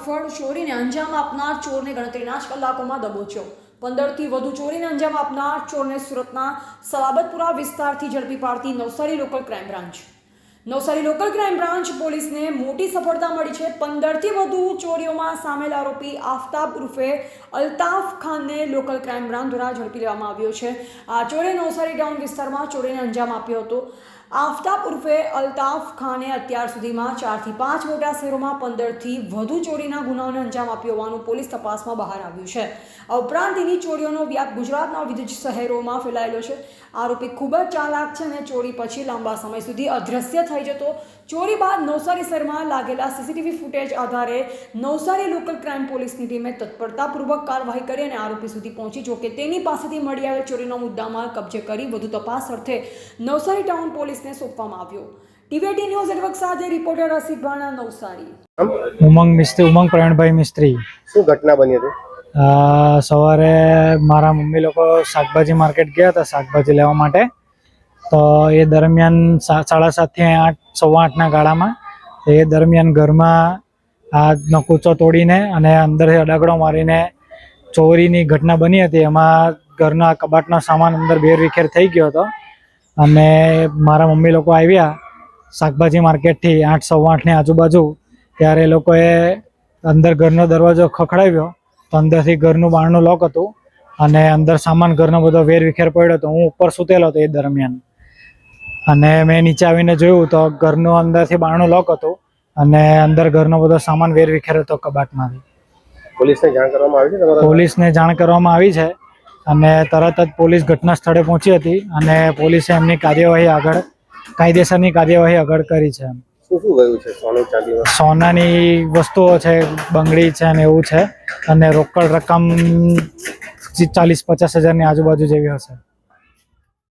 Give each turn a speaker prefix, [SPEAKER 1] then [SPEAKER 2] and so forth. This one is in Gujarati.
[SPEAKER 1] સફળ ચોરીને અંજામ આપનાર ચોરને ગણતરીના જ કલાકોમાં દબોચ્યો। 15થી વધુ ચોરીને અંજામ આપનાર ચોરને સુરતના સલાબતપુરા વિસ્તારથી ઝડપી પાડતી નવસારી લોકલ ક્રાઇમ બ્રાન્ચ પોલીસને મોટી સફળતા મળી છે। 15થી વધુ ચોરીઓમાં સામેલ આરોપી આફતાબ ઉર્ફે અલ્તાફ ખાનને લોકલ ક્રાઇમ બ્રાન્ચ દ્વારા ઝડપી લેવામાં આવ્યો છે। આ ચોરે નવસારી ટાઉન વિસ્તારમાં ચોરીને અંજામ આપ્યો હતો। આફતાબ ઉર્ફે અલ્તાફ ખાને અત્યાર સુધીમાં 4 થી 5 મોટા શહેરોમાં 15થી વધુ ચોરીના ગુનાઓને અંજામ આપ્યો હોવાનું પોલીસ તપાસમાં બહાર આવ્યું છે। આ ઉપરાંત તેની ચોરીઓનો વ્યાપ ગુજરાતના વિવિધ શહેરોમાં ફેલાયેલો છે। આરોપી ખૂબ જ ચાલાક છે અને ચોરી પછી લાંબા સમય સુધી અદ્રશ્ય થઈ જતો। ચોરી બાદ નવસારી શહેરમાં લાગેલા સીસીટીવી ફૂટેજ આધારે નવસારી લોકલ ક્રાઇમ પોલીસની ટીમે તત્પરતાપૂર્વક કાર્યવાહી કરી અને આરોપી સુધી પહોંચી જોકે તેની પાસેથી મળી આવેલ ચોરીનો મુદ્દામાલ કબજે કરી વધુ તપાસ અર્થે નવસારી ટાઉન પોલીસને સોંપવામાં આવ્યો। ટીવીટી ન્યૂઝ નેટવર્ક સાથે રિપોર્ટર રસિક ભાણા, નવસારી।
[SPEAKER 2] ઉમંગ પ્રવીણભાઈ મિસ્ત્રી।
[SPEAKER 3] શું ઘટના બની હતી?
[SPEAKER 2] સવારે મારા મમ્મી લોકો શાકભાજી માર્કેટ ગયા હતા શાકભાજી લેવા માટે। તો એ દરમિયાન 7:30 થી 8, 8:15ના ગાળામાં એ દરમિયાન ઘરમાં આ નકુચો તોડીને અને અંદરથી અડાગડો મારીને ચોરીની ઘટના બની હતી। એમાં ઘરના કબાટનો સામાન અંદર વેરવિખેર થઈ ગયો હતો અને મારા મમ્મી લોકો આવ્યા શાકભાજી માર્કેટથી 8, 8:15ની આજુબાજુ। ત્યારે એ લોકોએ અંદર ઘરનો દરવાજો ખખડાવ્યો તો અંદરથી ઘરનું બારણું લોક હતું અને અંદર સામાન ઘરનો બધો વેરવિખેર પડ્યો હતો। હું ઉપર સૂતેલો હતો એ દરમિયાન અને મેં નીચે આવીને જોયું તો ઘરનું અંદરથી બારણું લોક હતું અને અંદર ઘરનો બધો સામાન વેરવિખેર હતો કબાટમાંથી।
[SPEAKER 3] પોલીસને જાણ કરવામાં આવી છે?
[SPEAKER 2] પોલીસને જાણ કરવામાં આવી છે અને તરત જ પોલીસ ઘટના સ્થળે પહોંચી હતી અને પોલીસે એમની કાયદેસરની કાર્યવાહી આગળ કરી છે।
[SPEAKER 3] શું ગયું છે? સોનું ચાંદીમાં?
[SPEAKER 2] સોનાની વસ્તુઓ છે, બંગડી છે ને એવું છે અને રોકડ રકમ 40-50 હજારની આજુબાજુ જેવી હશે।